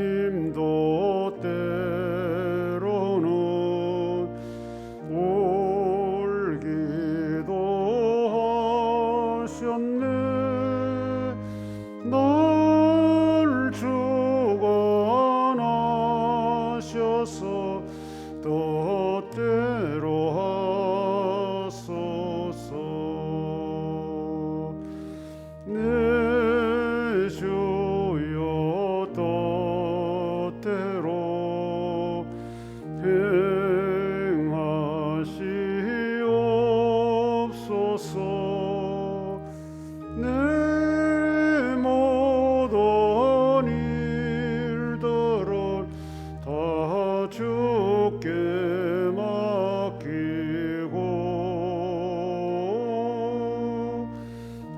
주님도 때로는 울기도 하셨네. 날 주관하셔서 뜻대로 하소서. 내 주여 뜻대로 행하시옵소서. 내 모든 일들을 다 주께 맡기고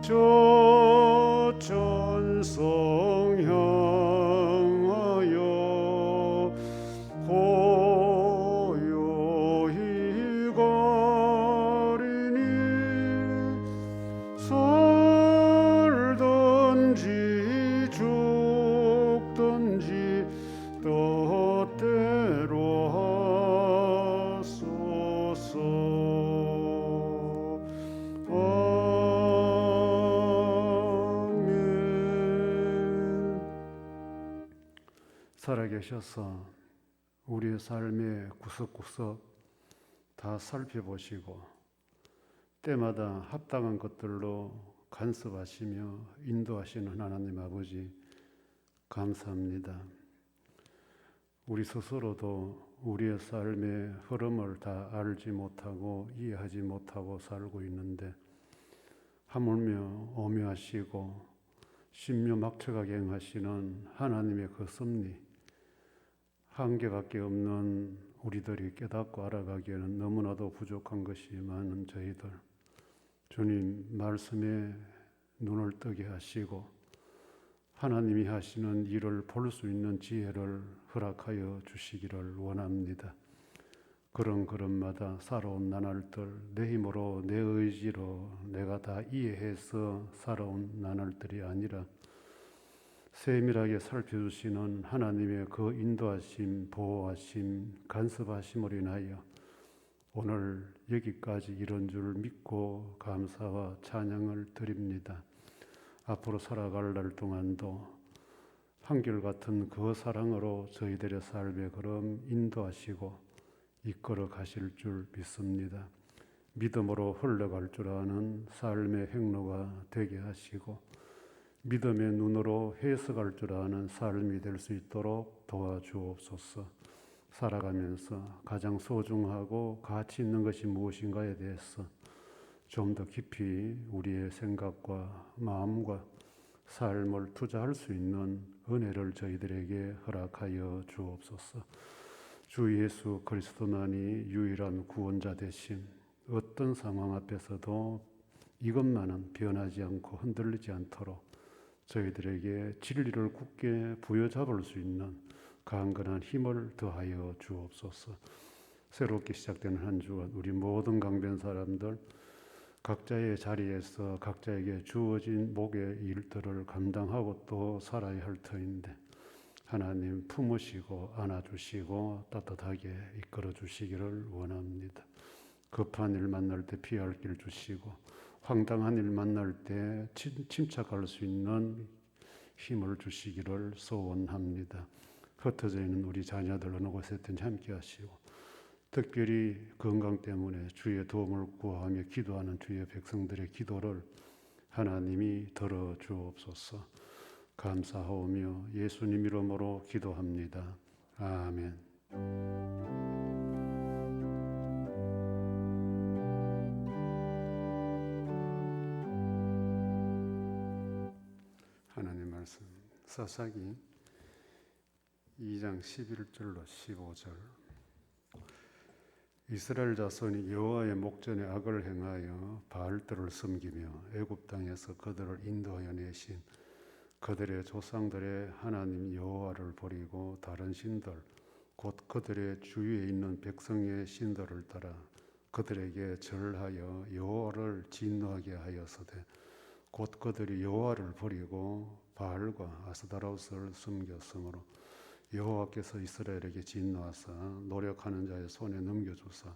저 천성 향하여 고요히 가리니 살든지 죽든지 뜻대로 하소서. 아멘. 살아계셔서 우리의 삶의 구석구석 다 살펴보시고 때마다 합당한 것들로 간섭하시며 인도하시는 하나님 아버지, 감사합니다. 우리 스스로도 우리의 삶의 흐름을 다 알지 못하고 이해하지 못하고 살고 있는데 하물며 오묘하시고 신묘막측하게 행하시는 하나님의 그 섭리, 한계밖에 없는 우리들이 깨닫고 알아가기에는 너무나도 부족한 것이 많은 저희들, 주님 말씀에 눈을 뜨게 하시고 하나님이 하시는 일을 볼 수 있는 지혜를 허락하여 주시기를 원합니다. 그런 걸음마다 살아온 나날들, 내 힘으로 내 의지로 내가 다 이해해서 살아온 나날들이 아니라 세밀하게 살펴주시는 하나님의 그 인도하심, 보호하심, 간섭하심으로 인하여 오늘 여기까지 이런 줄 믿고 감사와 찬양을 드립니다. 앞으로 살아갈 날 동안도 한결같은 그 사랑으로 저희들의 삶의 걸음 인도하시고 이끌어 가실 줄 믿습니다. 믿음으로 흘러갈 줄 아는 삶의 행로가 되게 하시고 믿음의 눈으로 해석할 줄 아는 삶이 될 수 있도록 도와주옵소서. 살아가면서 가장 소중하고 가치 있는 것이 무엇인가에 대해서 좀 더 깊이 우리의 생각과 마음과 삶을 투자할 수 있는 은혜를 저희들에게 허락하여 주옵소서. 주 예수 그리스도만이 유일한 구원자 되심, 어떤 상황 앞에서도 이것만은 변하지 않고 흔들리지 않도록 저희들에게 진리를 굳게 부여잡을 수 있는 강건한 힘을 더하여 주옵소서. 새롭게 시작되는 한 주간 우리 모든 강변 사람들 각자의 자리에서 각자에게 주어진 목의 일들을 감당하고 또 살아야 할 터인데 하나님 품으시고 안아주시고 따뜻하게 이끌어 주시기를 원합니다. 급한 일 만날 때 피할 길 주시고 황당한 일 만날 때 침착할 수 있는 힘을 주시기를 소원합니다. 흩어져 있는 우리 자녀들 어느 곳에든 함께 하시고 특별히 건강 때문에 주의 도움을 구하며 기도하는 주의 백성들의 기도를 하나님이 들어주옵소서. 감사하오며 예수님 이름으로 기도합니다. 아멘. 하나님 말씀 사사기 2장 11절로 15절. 이스라엘 자손이 여호와의 목전에 악을 행하여 바알들을 섬기며 애굽 땅에서 그들을 인도하여 내신 그들의 조상들의 하나님 여호와를 버리고 다른 신들 곧 그들의 주위에 있는 백성의 신들을 따라 그들에게 절하여 여호와를 진노하게 하였으되 곧 그들이 여호와를 버리고 바알과 아스다로스를 섬겼으므로 여호와께서 이스라엘에게 진노하사 노력하는 자의 손에 넘겨주사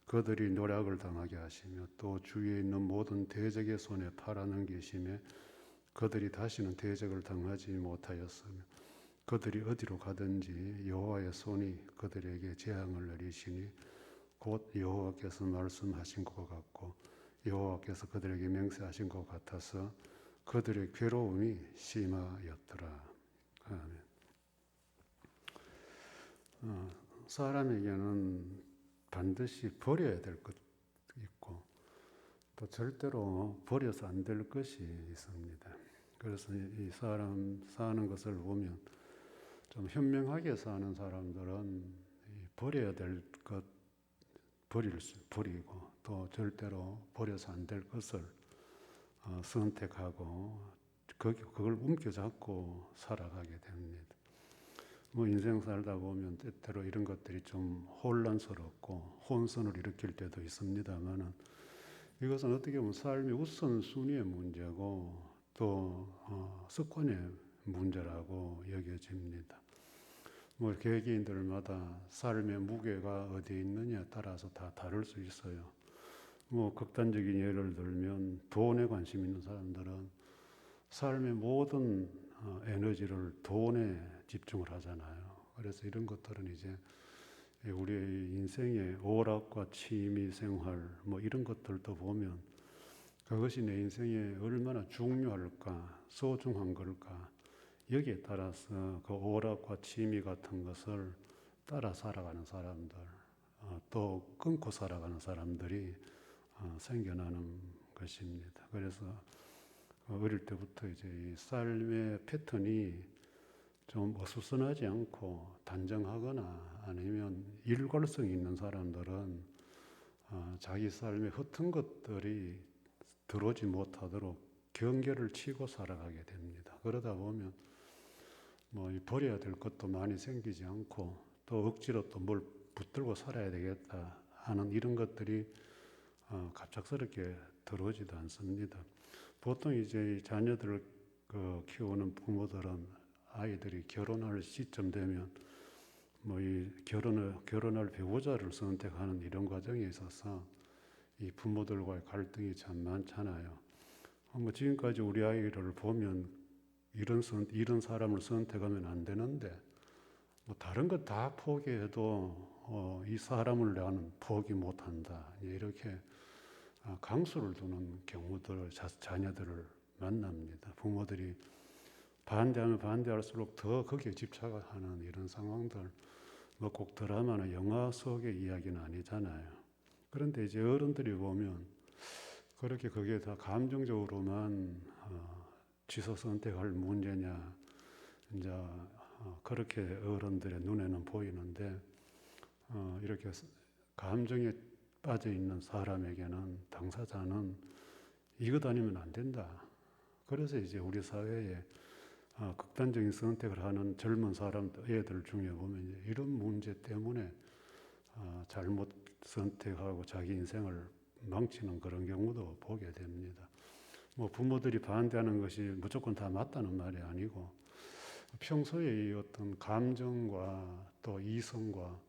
그들이 노략을 당하게 하시며 또 주위에 있는 모든 대적의 손에 팔아넘기심에 그들이 다시는 대적을 당하지 못하였으며 그들이 어디로 가든지 여호와의 손이 그들에게 재앙을 내리시니 곧 여호와께서 말씀하신 것 같고 여호와께서 그들에게 맹세하신 것 같아서 그들의 괴로움이 심하였더라. 아멘. 사람에게는 반드시 버려야 될 것 있고 또 절대로 버려서 안 될 것이 있습니다. 그래서 이 사람 사는 것을 보면 좀 현명하게 사는 사람들은 버려야 될 것 버리고 또 절대로 버려서 안 될 것을 선택하고 그걸 움켜잡고 살아가게 됩니다. 인생 살다 보면 때때로 이런 것들이 좀 혼란스럽고 혼선을 일으킬 때도 있습니다만은 이것은 어떻게 보면 삶의 우선순위의 문제고 또 습관의 문제라고 여겨집니다. 개개인들마다 삶의 무게가 어디에 있느냐에 따라서 다 다를 수 있어요. 극단적인 예를 들면 돈에 관심 있는 사람들은 삶의 모든 에너지를 돈에 집중을 하잖아요. 그래서 이런 것들은 이제 우리의 인생의 오락과 취미 생활 이런 것들도 보면 그것이 내 인생에 얼마나 중요할까, 소중한 걸까 여기에 따라서 그 오락과 취미 같은 것을 따라 살아가는 사람들 또 끊고 살아가는 사람들이 생겨나는 것입니다. 그래서 어릴 때부터 이제 이 삶의 패턴이 좀 어수선하지 않고 단정하거나 아니면 일관성이 있는 사람들은 자기 삶에 흩은 것들이 들어오지 못하도록 경계를 치고 살아가게 됩니다. 그러다 보면 버려야 될 것도 많이 생기지 않고 또 억지로 또 뭘 붙들고 살아야 되겠다 하는 이런 것들이 갑작스럽게 들어오지도 않습니다. 보통 이제 자녀들을 키우는 부모들은 아이들이 결혼할 시점 되면 이 결혼할 배우자를 선택하는 이런 과정에 있어서 이 부모들과의 갈등이 참 많잖아요. 지금까지 우리 아이를 보면 이런 사람을 선택하면 안 되는데 다른 것 다 포기해도 이 사람을 나는 포기 못한다. 이렇게 강수를 두는 경우들 자녀들을 만납니다. 부모들이 반대하면 반대할수록 더 거기에 집착하는 이런 상황들 꼭 드라마나 영화 속의 이야기는 아니잖아요. 그런데 이제 어른들이 보면 그렇게 그게 다 감정적으로만 취소 선택할 문제냐 이제 그렇게 어른들의 눈에는 보이는데 이렇게 감정에 빠져 있는 사람에게는 당사자는 이것 아니면 안 된다. 그래서 이제 우리 사회에 극단적인 선택을 하는 젊은 애들 중에 보면 이런 문제 때문에 잘못 선택하고 자기 인생을 망치는 그런 경우도 보게 됩니다. 부모들이 반대하는 것이 무조건 다 맞다는 말이 아니고 평소에 이 어떤 감정과 또 이성과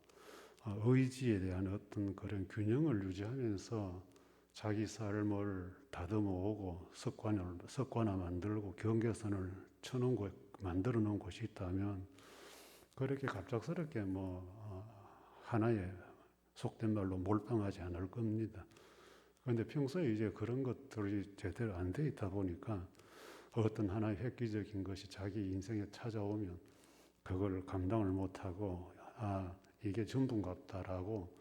의지에 대한 어떤 그런 균형을 유지하면서 자기 삶을 다듬어오고 습관화 만들고 경계선을 만들어 놓은 곳이 있다면 그렇게 갑작스럽게 하나의 속된 말로 몰빵하지 않을 겁니다. 그런데 평소에 이제 그런 것들이 제대로 안 돼 있다 보니까 어떤 하나의 획기적인 것이 자기 인생에 찾아오면 그걸 감당을 못하고 이게 전부인갑다라고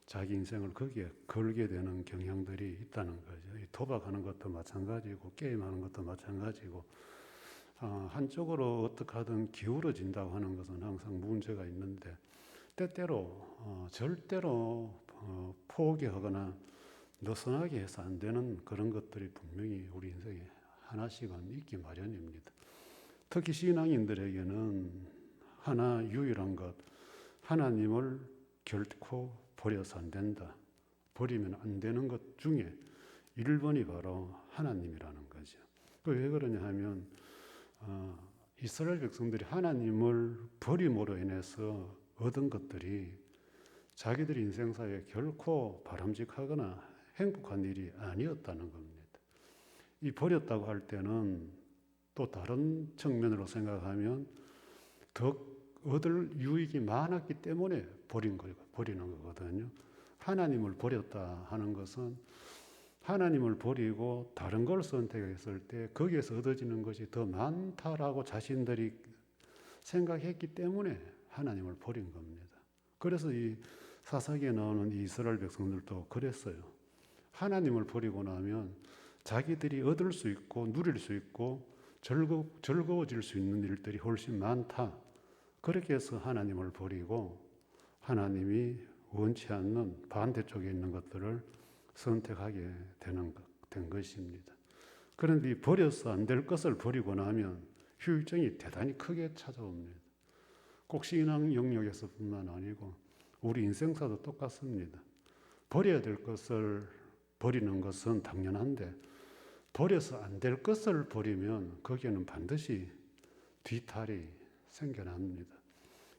자기 인생을 거기에 걸게 되는 경향들이 있다는 거죠. 도박하는 것도 마찬가지고 게임하는 것도 마찬가지고 한쪽으로 어떻게 하든 기울어진다고 하는 것은 항상 문제가 있는데 때때로 절대로 포기하거나 느슨하게 해서 안 되는 그런 것들이 분명히 우리 인생에 하나씩은 있기 마련입니다. 특히 신앙인들에게는 하나 유일한 것, 하나님을 결코 버려서 안 된다. 버리면 안 되는 것 중에 1번이 바로 하나님이라는 거죠. 그 왜 그러냐 하면 이스라엘 백성들이 하나님을 버림으로 인해서 얻은 것들이 자기들 인생사에 결코 바람직하거나 행복한 일이 아니었다는 겁니다. 이 버렸다고 할 때는 또 다른 측면으로 생각하면 더 얻을 유익이 많았기 때문에 버리는 거거든요. 하나님을 버렸다 하는 것은 하나님을 버리고 다른 걸 선택했을 때 거기에서 얻어지는 것이 더 많다라고 자신들이 생각했기 때문에 하나님을 버린 겁니다. 그래서 이 사사기에 나오는 이 이스라엘 백성들도 그랬어요. 하나님을 버리고 나면 자기들이 얻을 수 있고 누릴 수 있고 즐거워질 수 있는 일들이 훨씬 많다. 그렇게 해서 하나님을 버리고 하나님이 원치 않는 반대쪽에 있는 것들을 선택하게 된 것입니다. 그런데 버려서 안 될 것을 버리고 나면 후유증이 대단히 크게 찾아옵니다. 꼭 신앙 영역에서뿐만 아니고 우리 인생사도 똑같습니다. 버려야 될 것을 버리는 것은 당연한데 버려서 안 될 것을 버리면 거기에는 반드시 뒤탈이 생겨납니다.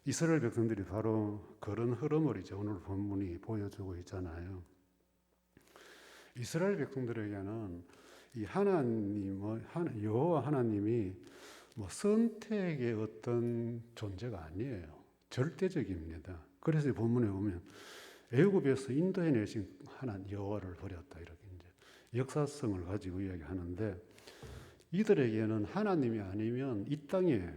이스라엘 백성들이 바로 그런 흐름을 이제 오늘 본문이 보여주고 있잖아요. 이스라엘 백성들에게는 이 여호와 하나님이 선택의 어떤 존재가 아니에요. 절대적입니다. 그래서 본문에 보면 애굽에서 인도해내신 하나님 여호와를 버렸다 이렇게 이제 역사성을 가지고 이야기하는데 이들에게는 하나님이 아니면 이 땅에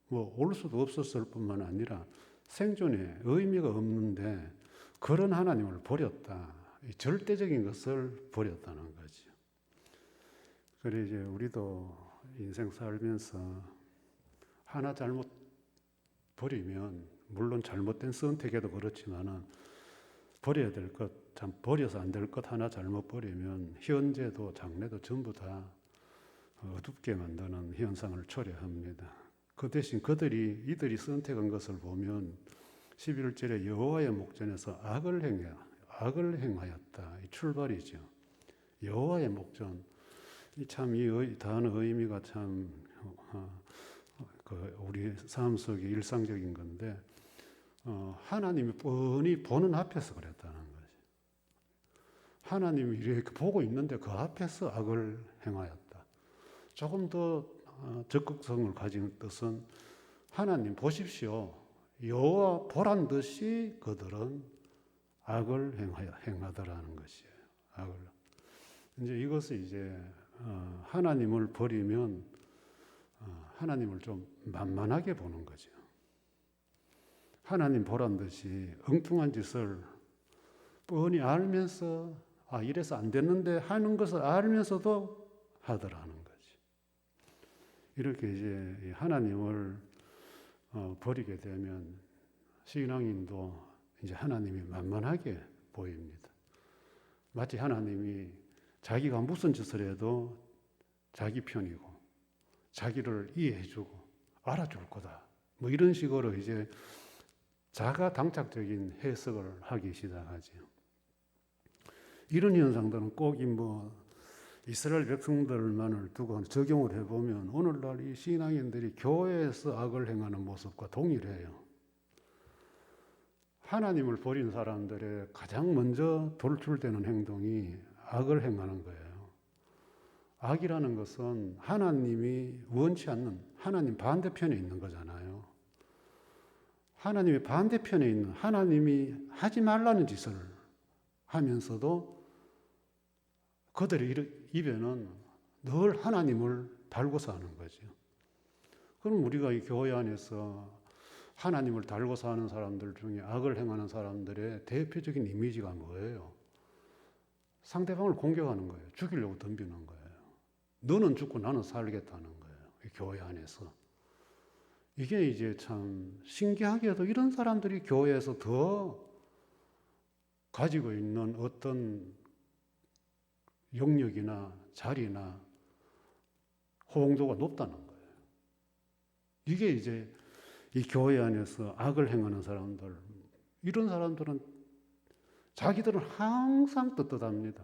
올 수도 없었을 뿐만 아니라 생존에 의미가 없는데 그런 하나님을 버렸다. 절대적인 것을 버렸다는 거죠. 그래 이제 우리도 인생 살면서 하나 잘못 버리면 물론 잘못된 선택에도 그렇지만은 버려야 될 것, 참 버려서 안 될 것 하나 잘못 버리면 현재도 장래도 전부 다 어둡게 만드는 현상을 초래합니다. 그 대신 이들이 선택한 것을 보면 11절에 여호와의 목전에서 악을 행하였다. 이 출발이죠. 여호와의 목전. 참 이 단어 의미가 참 우리 삶 속에 일상적인 건데 하나님이 뻔히 보는 앞에서 그랬다는 거죠. 하나님이 이렇게 보고 있는데 그 앞에서 악을 행하였다. 조금 더 적극성을 가진 뜻은 하나님 보십시오. 여호와 보란 듯이 그들은 악을 행하더라는 것이에요. 악을. 이제 이것을 이제 하나님을 버리면 하나님을 좀 만만하게 보는 거죠. 하나님 보란 듯이 엉뚱한 짓을 뻔히 알면서 이래서 안 됐는데 하는 것을 알면서도 하더라는 거죠. 이렇게 이제 하나님을 버리게 되면 신앙인도 이제 하나님이 만만하게 보입니다. 마치 하나님이 자기가 무슨 짓을 해도 자기 편이고 자기를 이해해주고 알아줄 거다. 이런 식으로 이제 자가 당착적인 해석을 하기 시작하죠. 이런 현상들은 꼭 이스라엘 백성들만을 두고 적용을 해보면 오늘날 이 신앙인들이 교회에서 악을 행하는 모습과 동일해요. 하나님을 버린 사람들의 가장 먼저 돌출되는 행동이 악을 행하는 거예요. 악이라는 것은 하나님이 원치 않는 하나님 반대편에 있는 거잖아요. 하나님의 반대편에 있는 하나님이 하지 말라는 짓을 하면서도 그들의 입에는 늘 하나님을 달고 사는 거죠. 그럼 우리가 이 교회 안에서 하나님을 달고 사는 사람들 중에 악을 행하는 사람들의 대표적인 이미지가 뭐예요? 상대방을 공격하는 거예요. 죽이려고 덤비는 거예요. 너는 죽고 나는 살겠다는 거예요. 이 교회 안에서. 이게 이제 참 신기하게도 이런 사람들이 교회에서 더 가지고 있는 어떤 영역이나 자리나 호응도가 높다는 거예요. 이게 이제 이 교회 안에서 악을 행하는 사람들, 이런 사람들은 자기들은 항상 떳떳합니다.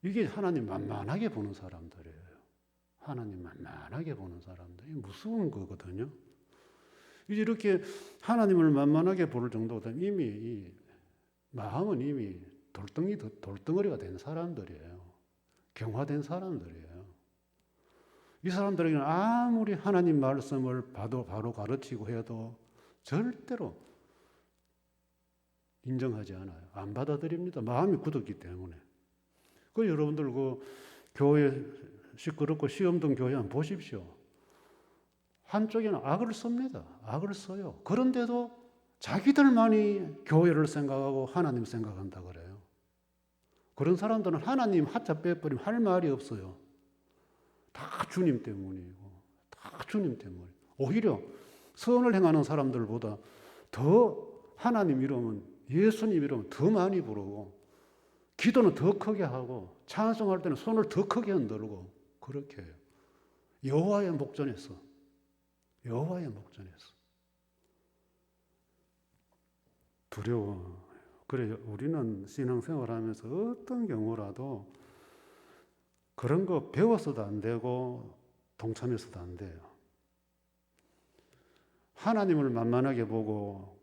이게 하나님 만만하게 보는 사람들이에요. 하나님 만만하게 보는 사람들. 이게 무서운 거거든요. 이제 이렇게 하나님을 만만하게 볼 정도가 이미 이 마음은 이미 돌덩어리가 된 사람들이에요. 경화된 사람들이에요. 이 사람들에게는 아무리 하나님 말씀을 바로 가르치고 해도 절대로 인정하지 않아요. 안 받아들입니다. 마음이 굳었기 때문에. 그 여러분들 그 교회 시끄럽고 시험등 교회 한번 보십시오. 한쪽에는 악을 씁니다. 악을 써요. 그런데도 자기들만이 교회를 생각하고 하나님 생각한다 그래요. 그런 사람들은 하나님 하차 빼버리면 할 말이 없어요. 다 주님 때문이고, 다 주님 때문에. 오히려 선을 행하는 사람들보다 더 하나님 이름은, 예수님 이름은 더 많이 부르고, 기도는 더 크게 하고, 찬송할 때는 손을 더 크게 흔들고, 그렇게 해요. 여호와의 목전에서. 여호와의 목전에서. 두려워. 그래, 우리는 신앙생활 하면서 어떤 경우라도 그런 거 배워서도 안 되고 동참해서도 안 돼요. 하나님을 만만하게 보고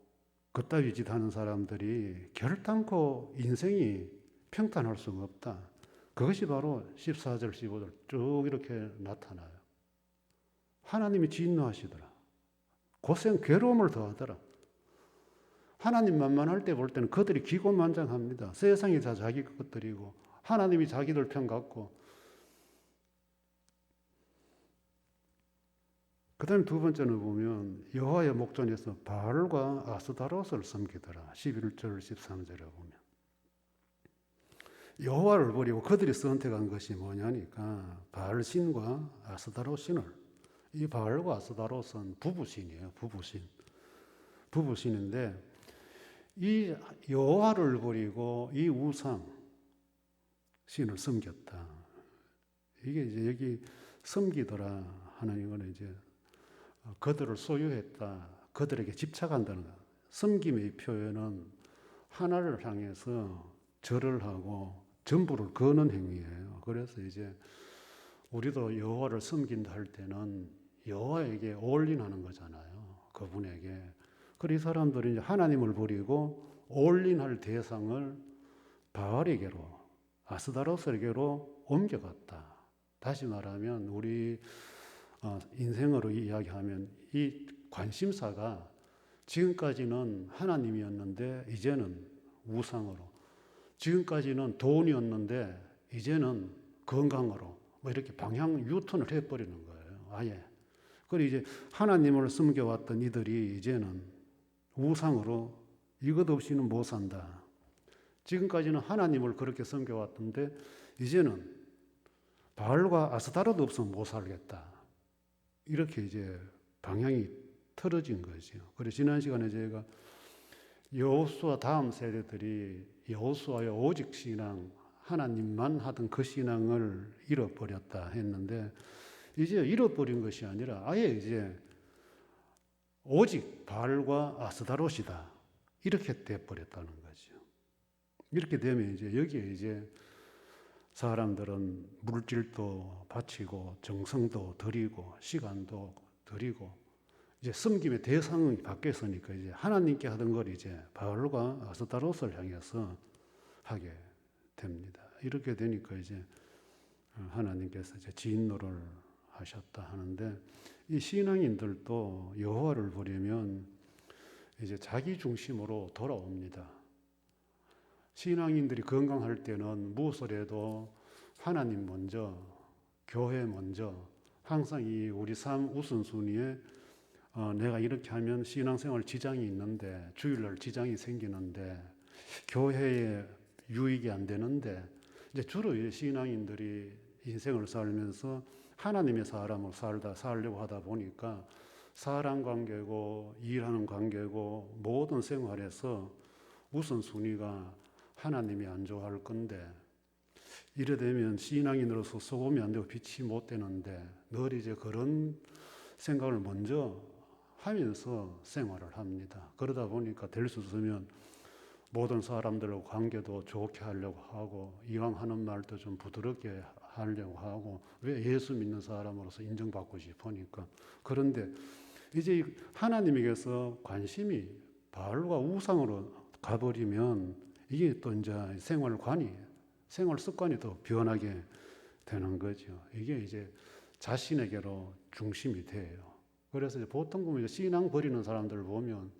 그따위 짓 하는 사람들이 결단코 인생이 평탄할 수가 없다. 그것이 바로 14절, 15절 쭉 이렇게 나타나요. 하나님이 진노하시더라. 고생, 괴로움을 더하더라. 하나님 만만할 때 볼 때는 그들이 기고만장합니다. 세상이 다 자기 것들이고 하나님이 자기들 편 같고. 그 다음에 두 번째는 보면 여호와의 목전에서 바알과 아스다롯을 섬기더라. 11절 13절에 보면 여호와를 버리고 그들이 선택한 것이 뭐냐니까 바알 신과 아스다롯 신을. 이 바알과 아스다롯은 부부신이에요. 부부신인데 이 여호와를 버리고 이 우상 신을 섬겼다. 이게 이제 여기 섬기더라 하는 이거는 이제 그들을 소유했다. 그들에게 집착한다는 것. 섬김의 표현은 하나를 향해서 절을 하고 전부를 거는 행위예요. 그래서 이제 우리도 여호와를 섬긴다 할 때는 여호와에게 올인하는 거잖아요. 그분에게. 그리고 이 사람들이 이제 하나님을 버리고 올인할 대상을 바알에게로, 아스다롯에게로 옮겨갔다. 다시 말하면 우리 인생으로 이야기하면 이 관심사가 지금까지는 하나님이었는데 이제는 우상으로, 지금까지는 돈이었는데 이제는 건강으로 뭐 이렇게 방향 유턴을 해버리는 거예요. 아예. 그리고 이제 하나님을 섬겨왔던 이들이 이제는 우상으로 이것 없이는 못 산다. 지금까지는 하나님을 그렇게 섬겨왔던데 이제는 바알과 아스타롯 없으면 못 살겠다. 이렇게 이제 방향이 틀어진 거죠. 그래서 지난 시간에 저희가 여호수아 다음 세대들이 여호수아의 오직 신앙, 하나님만 하던 그 신앙을 잃어버렸다 했는데 이제 잃어버린 것이 아니라 아예 이제 오직 바알과 아스다롯이다. 이렇게 돼버렸다는 거죠. 이렇게 되면 이제 여기에 이제 사람들은 물질도 바치고 정성도 들이고 시간도 들이고 이제 섬김의 대상이 바뀌었으니까 이제 하나님께 하던 걸 이제 바알과 아스타롯을 향해서 하게 됩니다. 이렇게 되니까 이제 하나님께서 이제 진노를 하셨다 하는데 이 신앙인들도 여호와를 버리면 이제 자기 중심으로 돌아옵니다. 신앙인들이 건강할 때는 무엇을 해도 하나님 먼저, 교회 먼저, 항상 이 우리 삶 우선순위에 내가 이렇게 하면 신앙생활 지장이 있는데, 주일날 지장이 생기는데, 교회에 유익이 안 되는데, 이제 주로 신앙인들이 인생을 살면서 하나님의 사람으로 살려고 하다 보니까 사람 관계고 일하는 관계고 모든 생활에서 우선순위가 하나님이 안 좋아할 건데 이래 되면 신앙인으로서 소금이 안 되고 빛이 못 되는데 늘 이제 그런 생각을 먼저 하면서 생활을 합니다. 그러다 보니까 될 수 있으면 모든 사람들과 관계도 좋게 하려고 하고 이왕 하는 말도 좀 부드럽게 하려고 하고 왜 예수 믿는 사람으로서 인정받고 싶으니까. 그런데 이제 하나님에게서 관심이 바알과 우상으로 가버리면 이게 또 이제 생활 습관이 더 변하게 되는 거죠. 이게 이제 자신에게로 중심이 돼요. 그래서 이제 보통 보면 신앙 버리는 사람들 보면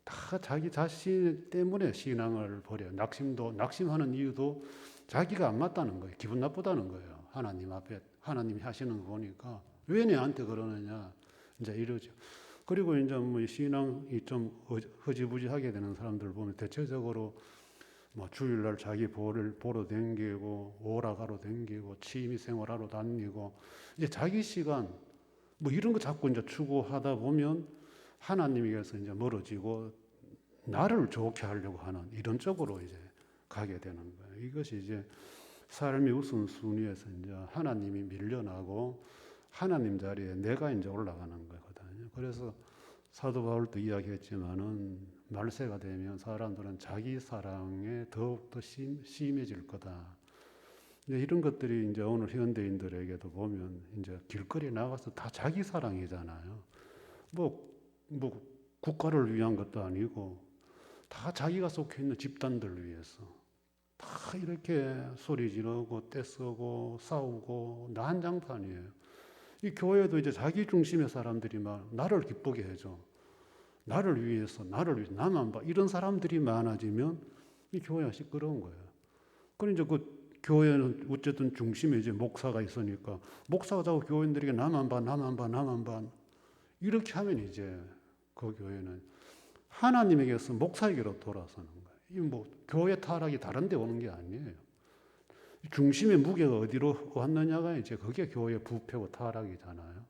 다 자기 자신 때문에 신앙을 버려요. 낙심하는 이유도 자기가 안 맞다는 거예요. 기분 나쁘다는 거예요. 하나님 앞에 하나님이 하시는 거 보니까 왜 내한테 그러느냐 이제 이러죠. 그리고 이제 뭐 신앙이 좀 허지부지하게 되는 사람들 보면 대체적으로 뭐 주일날 자기 보러 댕기고 오락하러 댕기고 취미생활하러 다니고 이제 자기 시간 뭐 이런 거 자꾸 이제 추구하다 보면 하나님에게서 이제 멀어지고 나를 좋게 하려고 하는 이런 쪽으로 이제 가게 되는 거예요. 이것이 이제 삶의 우선순위에서 이제 하나님이 밀려나고 하나님 자리에 내가 이제 올라가는 거거든요. 그래서 사도 바울도 이야기했지만은 말세가 되면 사람들은 자기 사랑에 더욱더 심해질 거다. 이제 이런 것들이 이제 오늘 현대인들에게도 보면 이제 길거리에 나가서 다 자기 사랑이잖아요. 뭐 국가를 위한 것도 아니고 다 자기가 속해 있는 집단들을 위해서 다 이렇게 소리 지르고 떼쓰고 싸우고 난장판이에요. 이 교회도 이제 자기 중심의 사람들이 막 나를 기쁘게 해줘. 나를 위해서 나만 봐. 이런 사람들이 많아지면 이 교회가 시끄러운 거예요. 그러니까 그 교회는 어쨌든 중심에 이제 목사가 있으니까 목사가 자꾸 교인들에게 나만 봐. 이렇게 하면 이제 그 교회는 하나님에게서 목사에게로 돌아서는 거예요. 이 뭐 교회 타락이 다른 데 오는 게 아니에요. 중심의 무게가 어디로 왔느냐가 이제 그게 교회의 부패고 타락이잖아요.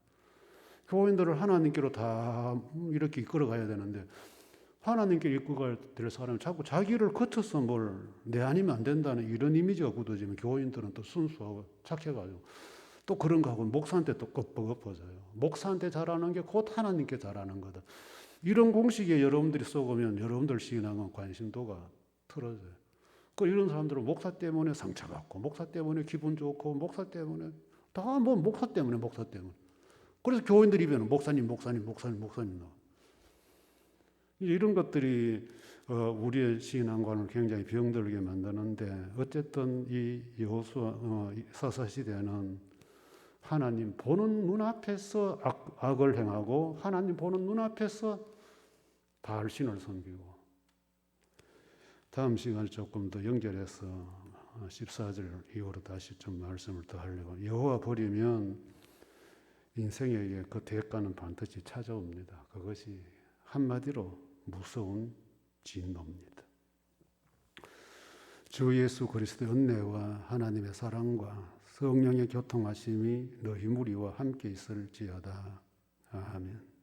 교인들을 하나님께로 다 이렇게 이끌어 가야 되는데 하나님께 이끌어가야 될 사람은 자꾸 자기를 거쳐서 뭘 내 아니면 안 된다는 이런 이미지가 굳어지면 교인들은 또 순수하고 착해가지고 또 그런 거 하고 목사한테 또 엎어져요. 목사한테 잘하는 게 곧 하나님께 잘하는 거다. 이런 공식에 여러분들이 속으면 여러분들 신앙은 관심도가 틀어져요. 그 이런 사람들은 목사 때문에 상처받고 목사 때문에 기분 좋고 목사 때문에 다 뭐 목사 때문에. 그래서 교인들 입에는 목사님 나와. 이런 것들이 우리의 신앙관을 굉장히 병들게 만드는데 어쨌든 이 여호수아 사사시대는 하나님 보는 눈앞에서 악을 행하고 하나님 보는 눈앞에서 바알신을 섬기고 다음 시간에 조금 더 연결해서 14절 이후로 다시 좀 말씀을 더 하려고 여호와 버리면 인생에게 그 대가는 반드시 찾아옵니다. 그것이 한마디로 무서운 진노입니다. 주 예수 그리스도의 은혜와 하나님의 사랑과 성령의 교통하심이 너희 무리와 함께 있을지어다. 아멘.